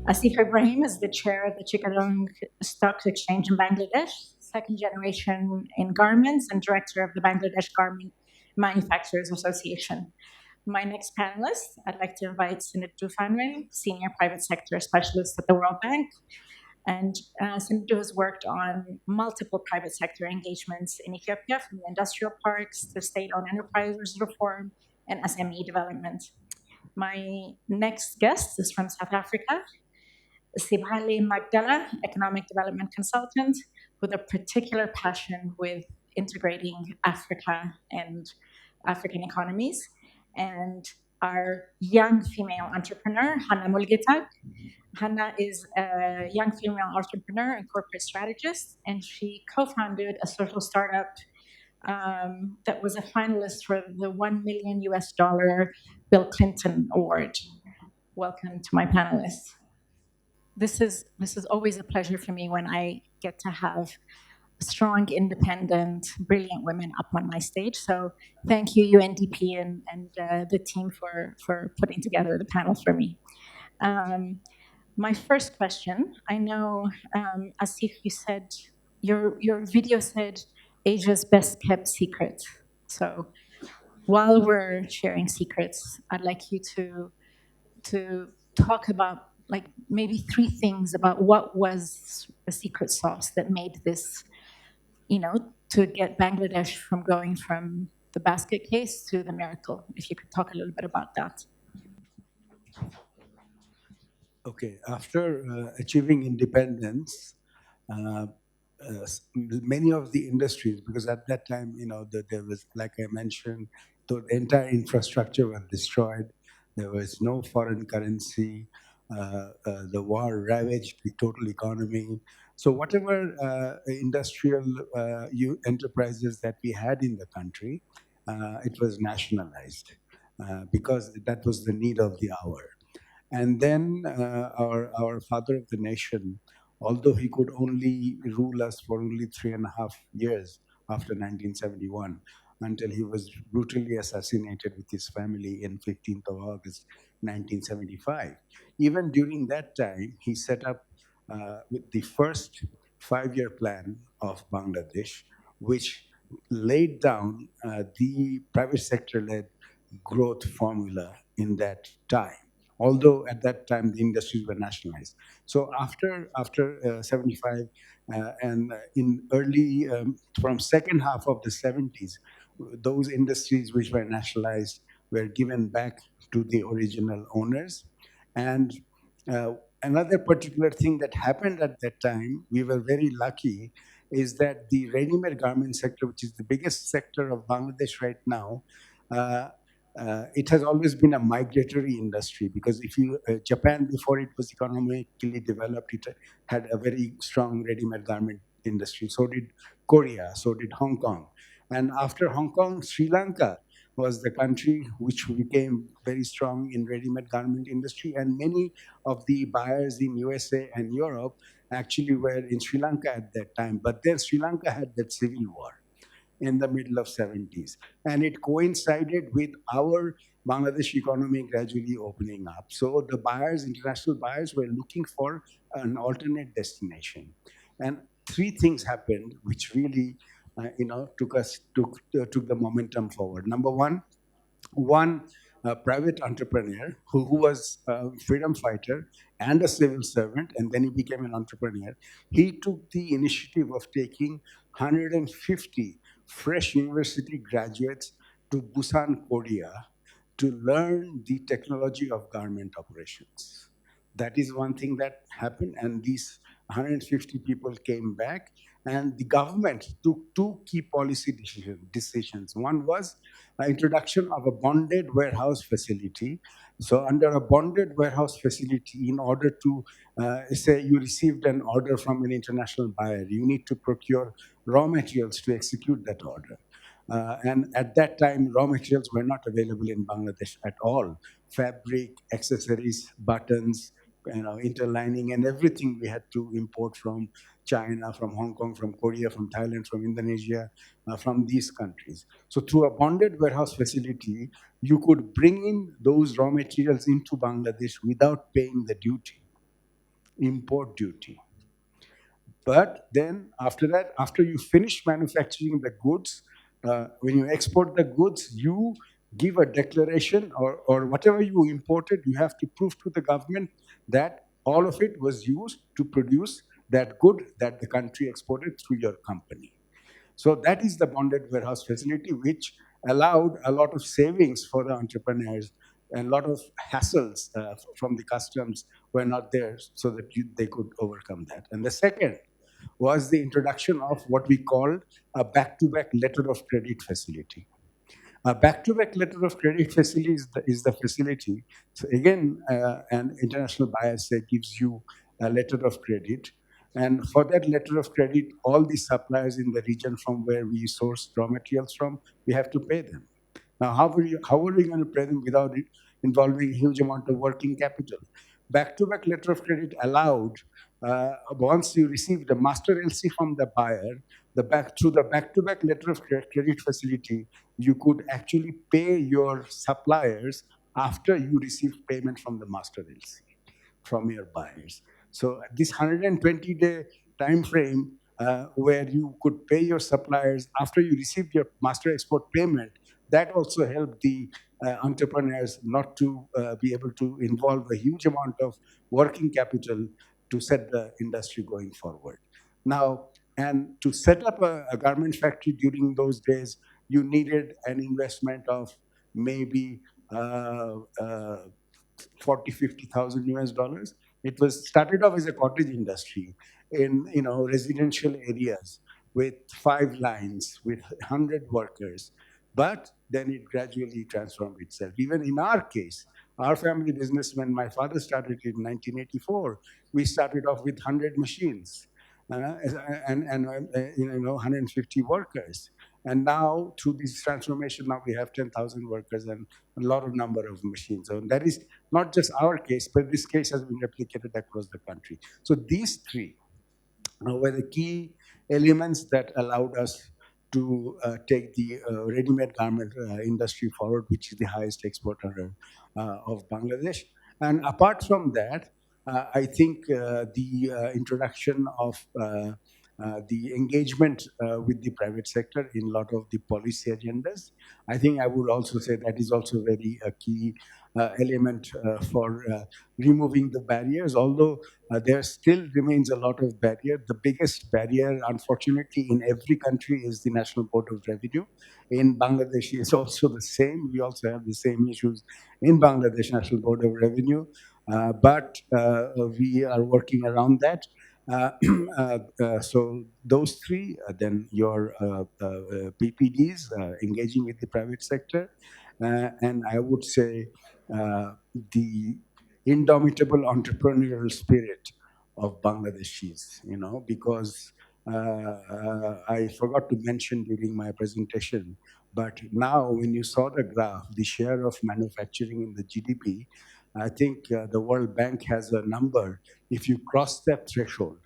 Asif Ibrahim is the chair of the Chittagong Stock Exchange in Bangladesh, second generation in garments, and director of the Bangladesh Garment Manufacturers Association. My next panelist, I'd like to invite Sunit Dufanwe, senior private sector specialist at the World Bank. And Sunit has worked on multiple private sector engagements in Ethiopia, from the industrial parks to state-owned enterprises reform and SME development. My next guest is from South Africa, Sibhali Magdala, economic development consultant with a particular passion with integrating Africa and African economies. And our young female entrepreneur, Hannah Mulgitag. Hannah is a young female entrepreneur and corporate strategist, and she co-founded a social startup that was a finalist for the $1 million US Bill Clinton Award. Welcome to my panelists. This is always a pleasure for me when I get to have strong, independent, brilliant women up on my stage. So thank you, UNDP, and the team for putting together the panel for me. My first question, I know, Asif, you said, your video said Asia's best kept secret. So while we're sharing secrets, I'd like you to talk about like maybe three things about what was the secret sauce that made this, to get Bangladesh from going from the basket case to the miracle. If you could talk a little bit about that. Okay, after achieving independence, uh, many of the industries, because at that time, there was, like I mentioned, the entire infrastructure was destroyed. There was no foreign currency. The war ravaged the total economy. So whatever industrial enterprises that we had in the country, it was nationalized because that was the need of the hour. And then our father of the nation, although he could only rule us for only 3.5 years after 1971, until he was brutally assassinated with his family in 15th of August 1975. Even during that time, he set up with the first 5-year plan of Bangladesh, which laid down the private sector led growth formula in that time, although at that time the industries were nationalized. So after 75 and in early from second half of the 70s, those industries which were nationalized were given back to the original owners. And uh, another particular thing that happened at that time, we were very lucky, is that the ready-made garment sector, which is the biggest sector of Bangladesh right now, uh, it has always been a migratory industry, because if you Japan, before it was economically developed, it had a very strong ready-made garment industry. So did Korea, so did Hong Kong, and after Hong Kong, Sri Lanka was the country which became very strong in ready-made garment industry, and many of the buyers in USA and Europe actually were in Sri Lanka at that time. But then Sri Lanka had that civil war in the middle of 70s, and it coincided with our Bangladesh economy gradually opening up. So the buyers, international buyers, were looking for an alternate destination, and three things happened which really took the momentum forward. Number one private entrepreneur who was a freedom fighter and a civil servant, and then he became an entrepreneur. He took the initiative of taking 150 fresh university graduates to Busan, Korea, to learn the technology of garment operations. That is one thing that happened, and these 150 people came back, and the government took two key policy decisions. One was the introduction of a bonded warehouse facility. So, under a bonded warehouse facility, in order to say you received an order from an international buyer, you need to procure raw materials to execute that order. And at that time, raw materials were not available in Bangladesh at all. Fabric, accessories, buttons, interlining, and everything we had to import from China, from Hong Kong, from Korea, from Thailand, from Indonesia, from these countries. So through a bonded warehouse facility, you could bring in those raw materials into Bangladesh without paying the duty. import duty. But then after that, after you finish manufacturing the goods, when you export the goods, you give a declaration, or whatever you imported, you have to prove to the government that all of it was used to produce that good that the country exported through your company. So that is the bonded warehouse facility, which allowed a lot of savings for the entrepreneurs, and a lot of hassles from the customs were not there, so that they could overcome that. And the second was the introduction of what we called a back-to-back letter of credit facility. A back-to-back letter of credit facility is the facility. So again, an international buyer say gives you a letter of credit, and for that letter of credit, all the suppliers in the region from where we source raw materials from, we have to pay them. Now, how are we going to pay them without it involving a huge amount of working capital? Back-to-back letter of credit allowed, once you receive the master LC from the buyer, the back through the back-to-back letter of credit facility, you could actually pay your suppliers after you receive payment from the master LC from your buyers. So this 120-day time frame, where you could pay your suppliers after you received your master export payment, that also helped the entrepreneurs not to be able to involve a huge amount of working capital to set the industry going forward. Now, and to set up a garment factory during those days, you needed an investment of maybe uh, uh, 40, 50,000 US dollars. It was started off as a cottage industry in residential areas with 5 lines with 100 workers, but then it gradually transformed itself. Even in our case, our family business, when my father started in 1984, we started off with 100 machines, and 150 workers. And now, through this transformation, now we have 10,000 workers and a lot of number of machines. So that is not just our case, but this case has been replicated across the country. So these three were the key elements that allowed us to take the ready-made garment industry forward, which is the highest exporter of Bangladesh. And apart from that, I think the introduction of the engagement with the private sector in a lot of the policy agendas, I think I would also say that is also very a key element for removing the barriers. Although there still remains a lot of barrier. The biggest barrier, unfortunately, in every country is the National Board of Revenue. In Bangladesh, it's also the same. We also have the same issues in Bangladesh National Board of Revenue, but we are working around that. Uh, so those three, then your PPDs, engaging with the private sector, and I would say the indomitable entrepreneurial spirit of Bangladeshis, because I forgot to mention during my presentation, but now when you saw the graph, the share of manufacturing in the GDP, I think the World Bank has a number. If you cross that threshold,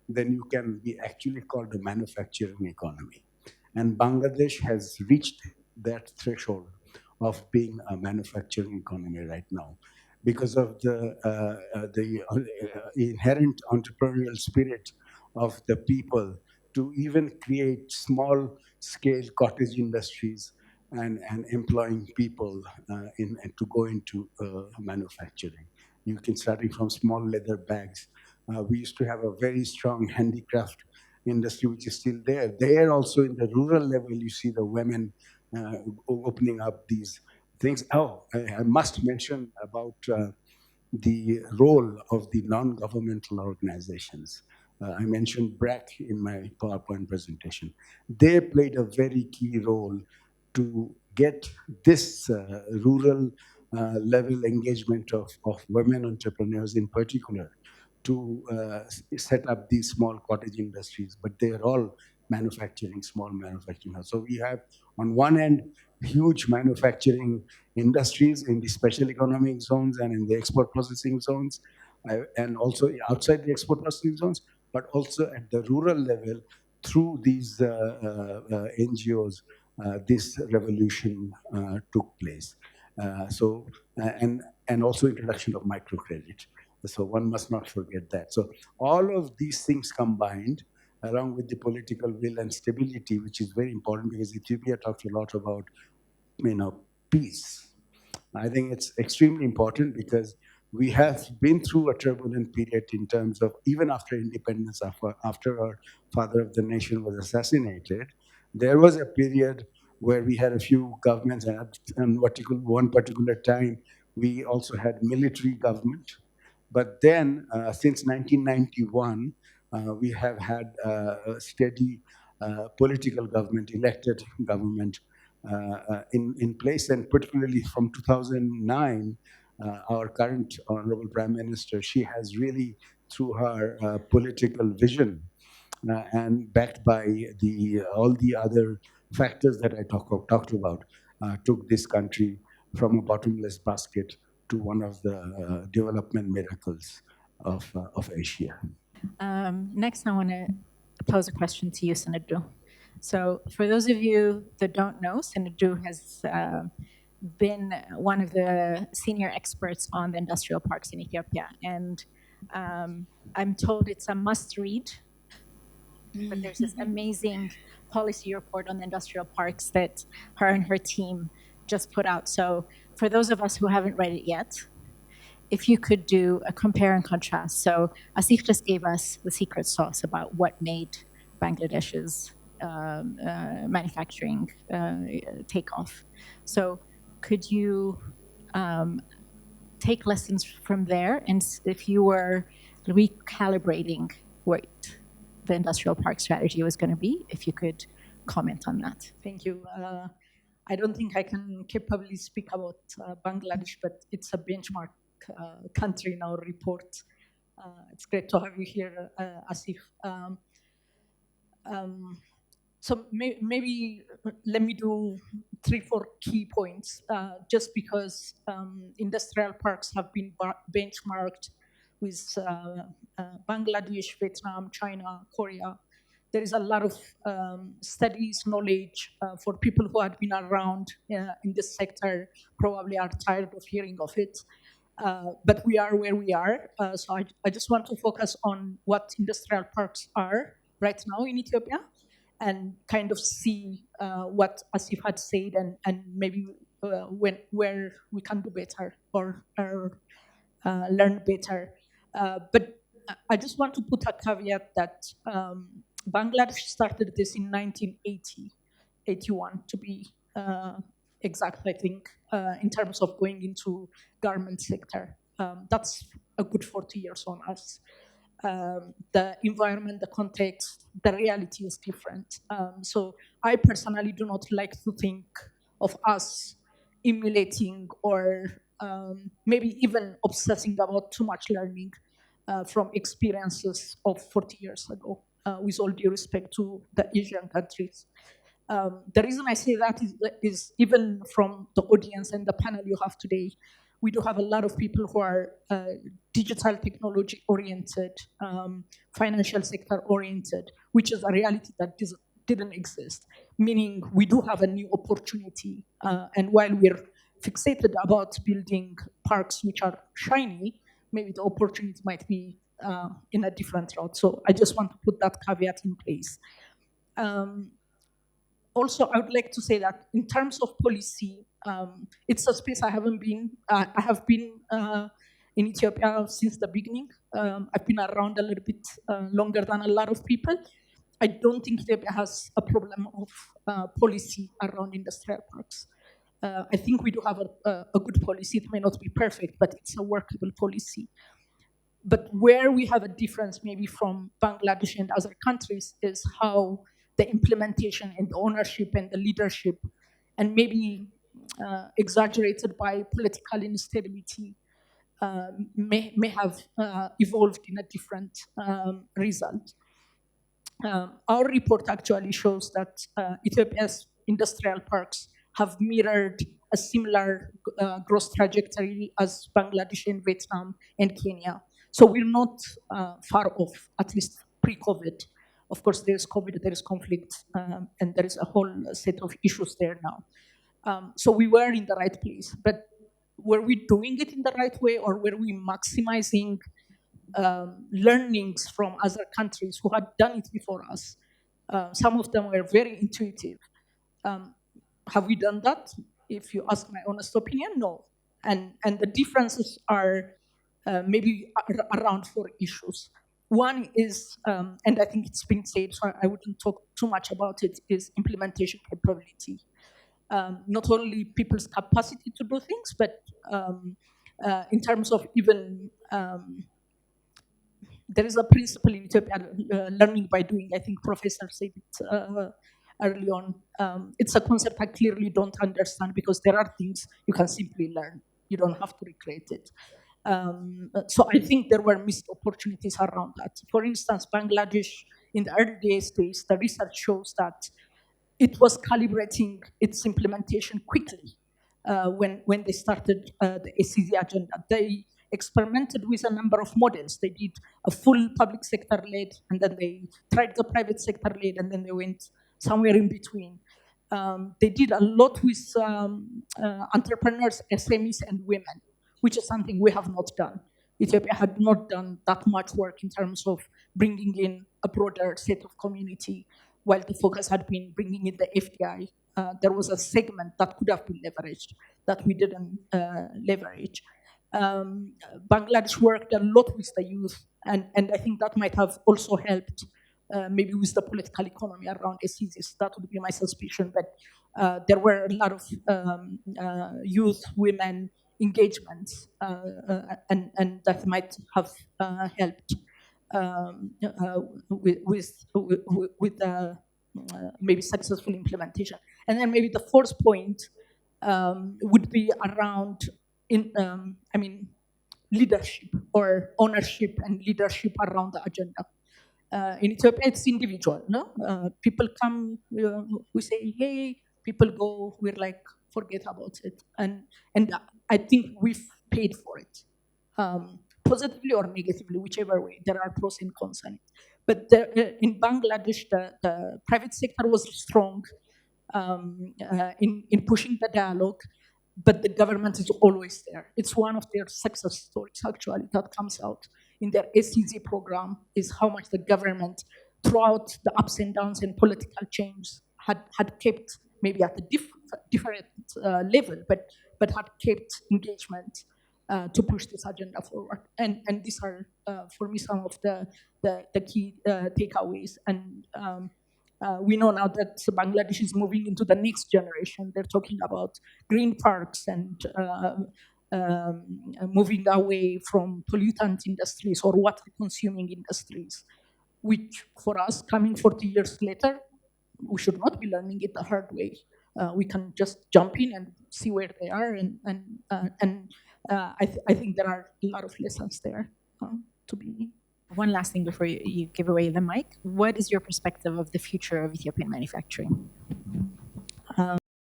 then you can be actually called a manufacturing economy. And Bangladesh has reached that threshold of being a manufacturing economy right now because of the inherent entrepreneurial spirit of the people to even create small scale cottage industries and employing people and to go into manufacturing. You can starting from small leather bags. We used to have a very strong handicraft industry, which is still there. There also in the rural level, you see the women opening up these things. Oh, I must mention about the role of the non-governmental organizations. I mentioned BRAC in my PowerPoint presentation. They played a very key role to get this rural level engagement of women entrepreneurs in particular to set up these small cottage industries, but they're all manufacturing, small manufacturing. So we have, on one end, huge manufacturing industries in the special economic zones and in the export processing zones, and also outside the export processing zones, but also at the rural level through these NGOs, this revolution took place. And also introduction of microcredit. So one must not forget that. So all of these things combined, along with the political will and stability, which is very important because Ethiopia talks a lot about, peace. I think it's extremely important because we have been through a turbulent period in terms of even after independence, after our father of the nation was assassinated, there was a period where we had a few governments, and at one particular time, we also had military government. But then, since 1991, we have had a steady political government, elected government in place, and particularly from 2009, our current honorable prime minister, she has really, through her political vision and backed by the all the other factors that I talked about, took this country from a bottomless basket to one of the development miracles of Asia. Next, I want to pose a question to you, Sanadu. So, for those of you that don't know, Sanadu has been one of the senior experts on the industrial parks in Ethiopia, and I'm told it's a must-read. But there's this amazing policy report on the industrial parks that her and her team just put out. So, for those of us who haven't read it yet, if you could do a compare and contrast. So Asif just gave us the secret sauce about what made Bangladesh's manufacturing take off. So could you um, take lessons from there? And if you were recalibrating what the industrial park strategy was going to be, if you could comment on that. Thank you. I don't think I can capably speak about Bangladesh, but it's a benchmark country in our report. It's great to have you here, Asif. Um, so maybe let me do 3, 4 key points, just because industrial parks have been benchmarked with Bangladesh, Vietnam, China, Korea. There is a lot of studies, knowledge for people who had been around in this sector, probably are tired of hearing of it. But we are where we are. So I just want to focus on what industrial parks are right now in Ethiopia and kind of see what Asif had said, and maybe where we can do better or learn better. But I just want to put a caveat that Bangladesh started this in 1980, 81 to be exact, I think, in terms of going into garment sector. That's a good 40 years on us. The environment, the context, the reality is different. So I personally do not like to think of us emulating or maybe even obsessing about too much learning from experiences of 40 years ago, with all due respect to the Asian countries. The reason I say that is even from the audience and the panel you have today, we do have a lot of people who are digital technology oriented, financial sector oriented, which is a reality that didn't exist. Meaning we do have a new opportunity, and while we're fixated about building parks which are shiny, maybe the opportunity might be in a different route. So I just want to put that caveat in place. Um, Also, I would like to say that in terms of policy, it's a space I haven't been. I have been in Ethiopia since the beginning. I've been around a little bit longer than a lot of people. I don't think Ethiopia has a problem of policy around industrial parks. I think we do have a good policy. It may not be perfect, but it's a workable policy. But where we have a difference maybe from Bangladesh and other countries is how the implementation and the ownership and the leadership, and maybe exaggerated by political instability, may have evolved in a different result. Our report actually shows that Ethiopia's industrial parks have mirrored a similar growth trajectory as Bangladesh and Vietnam and Kenya. So we're not far off, at least pre-COVID. Of course, there is COVID, there is conflict, and there is a whole set of issues there now. So we were in the right place. But were we doing it in the right way, or were we maximizing learnings from other countries who had done it before us? Some of them were very intuitive. Um, have we done that? If you ask my honest opinion, no. And the differences are maybe around four issues. One is, and I think it's been said, so I wouldn't talk too much about it, is implementation capability. Not only people's capacity to do things, but in terms of even there is a principle in Ethiopia, learning by doing. I think Professor said it early on. It's a concept I clearly don't understand because there are things you can simply learn. You don't have to recreate it. So I think there were missed opportunities around that. For instance, Bangladesh in the early days, the research shows that it was calibrating its implementation quickly when they started the SEZ agenda. They experimented with a number of models. They did a full public sector led, and then they tried the private sector led, and then they went somewhere in between. They did a lot with entrepreneurs, SMEs, and women, which is something we have not done. Ethiopia had not done that much work in terms of bringing in a broader set of community, while the focus had been bringing in the FDI. There was a segment that could have been leveraged that we didn't leverage. Um, Bangladesh worked a lot with the youth, and I think that might have also helped maybe with the political economy around SEZs. That would be my suspicion. But there were a lot of youth, women engagements, and that might have helped with maybe successful implementation. And then maybe the fourth point would be around I mean, leadership or ownership and leadership around the agenda. In Ethiopia, it's individual. No, people come, we say yay. People go, we're like forget about it, and I think we've paid for it, positively or negatively, whichever way. There are pros and cons on it. But in Bangladesh, the private sector was strong in pushing the dialogue, but the government is always there. It's one of their success stories, actually, that comes out in their SCZ program, is how much the government, throughout the ups and downs and political change, had kept maybe at a different level, but had kept engagement to push this agenda forward. And these are, for me, some of the key takeaways. And we know now that Bangladesh is moving into the next generation. They're talking about green parks and moving away from pollutant industries or water consuming industries, which for us, coming 40 years later, we should not be learning it the hard way. We can just jump in and see where they are, I think there are a lot of lessons there to be. One last thing before you give away the mic. What is your perspective of the future of Ethiopian manufacturing?